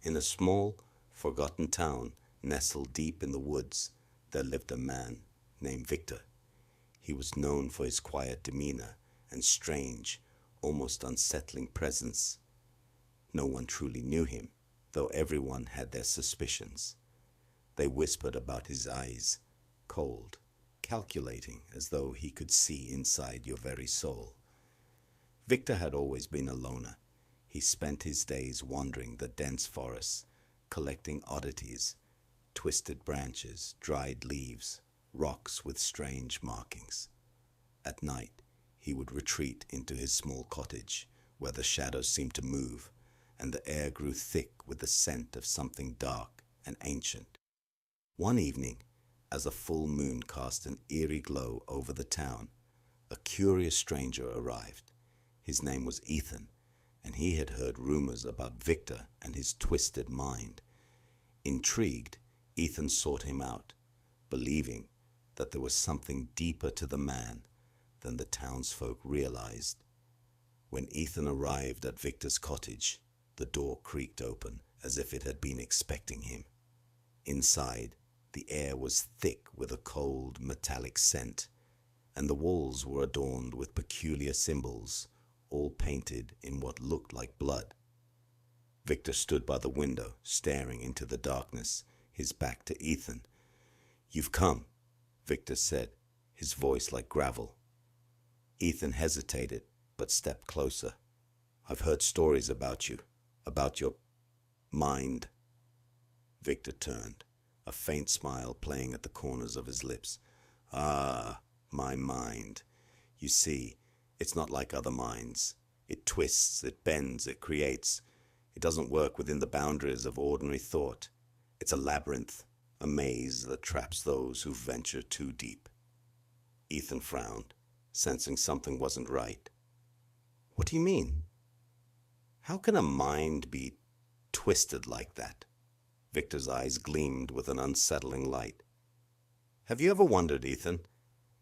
In a small, forgotten town nestled deep in the woods, there lived a man named Victor. He was known for his quiet demeanor and strange, almost unsettling presence. No one truly knew him, though everyone had their suspicions. They whispered about his eyes, cold, calculating as though he could see inside your very soul. Victor had always been a loner. He spent his days wandering the dense forests, collecting oddities, twisted branches, dried leaves, rocks with strange markings. At night, he would retreat into his small cottage, where the shadows seemed to move, and the air grew thick with the scent of something dark and ancient. One evening, as a full moon cast an eerie glow over the town, a curious stranger arrived. His name was Ethan, and he had heard rumors about Victor and his twisted mind. Intrigued, Ethan sought him out, believing that there was something deeper to the man than the townsfolk realized. When Ethan arrived at Victor's cottage, the door creaked open as if it had been expecting him. Inside, the air was thick with a cold, metallic scent, and the walls were adorned with peculiar symbols, all painted in what looked like blood. Victor stood by the window, staring into the darkness, his back to Ethan. "You've come," Victor said, his voice like gravel. Ethan hesitated, but stepped closer. "I've heard stories about you, about your mind." Victor turned, a faint smile playing at the corners of his lips. "Ah, my mind. You see, it's not like other minds. It twists, it bends, it creates. It doesn't work within the boundaries of ordinary thought. It's a labyrinth, a maze that traps those who venture too deep." Ethan frowned, sensing something wasn't right. "What do you mean? How can a mind be twisted like that?" Victor's eyes gleamed with an unsettling light. "Have you ever wondered, Ethan,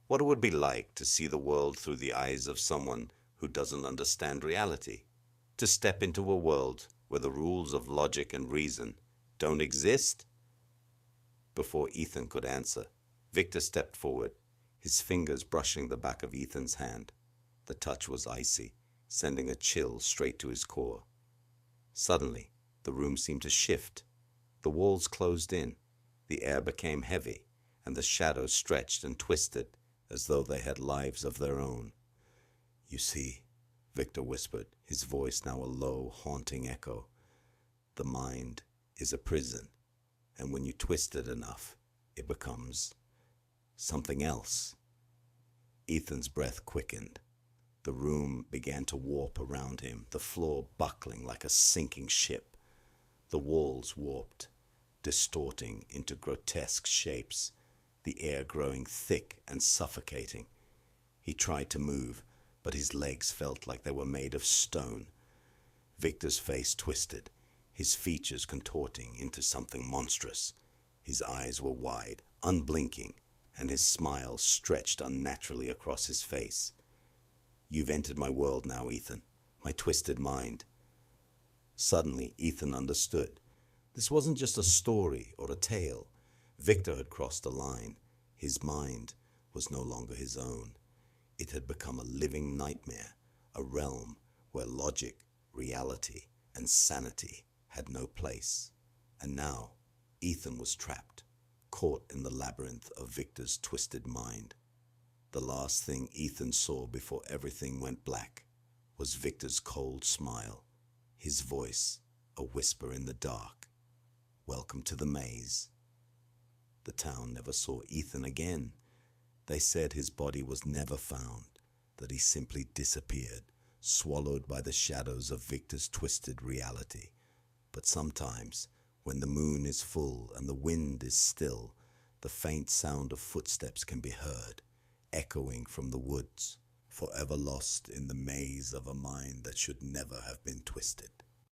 what it would be like to see the world through the eyes of someone who doesn't understand reality? To step into a world where the rules of logic and reason don't exist?" Before Ethan could answer, Victor stepped forward, his fingers brushing the back of Ethan's hand. The touch was icy, sending a chill straight to his core. Suddenly, the room seemed to shift. The walls closed in, the air became heavy, and the shadows stretched and twisted as though they had lives of their own. "You see," Victor whispered, his voice now a low, haunting echo, "the mind is a prison, and when you twist it enough, it becomes something else." Ethan's breath quickened. The room began to warp around him, the floor buckling like a sinking ship. The walls warped, distorting into grotesque shapes, the air growing thick and suffocating. He tried to move, but his legs felt like they were made of stone. Victor's face twisted, his features contorting into something monstrous. His eyes were wide, unblinking, and his smile stretched unnaturally across his face. "You've entered my world now, Ethan, my twisted mind." Suddenly, Ethan understood. This wasn't just a story or a tale. Victor had crossed a line. His mind was no longer his own. It had become a living nightmare, a realm where logic, reality, and sanity had no place. And now, Ethan was trapped, caught in the labyrinth of Victor's twisted mind. The last thing Ethan saw before everything went black was Victor's cold smile, his voice a whisper in the dark. "Welcome to the maze." The town never saw Ethan again. They said his body was never found, that he simply disappeared, swallowed by the shadows of Victor's twisted reality. But sometimes, when the moon is full and the wind is still, the faint sound of footsteps can be heard, echoing from the woods, forever lost in the maze of a mind that should never have been twisted.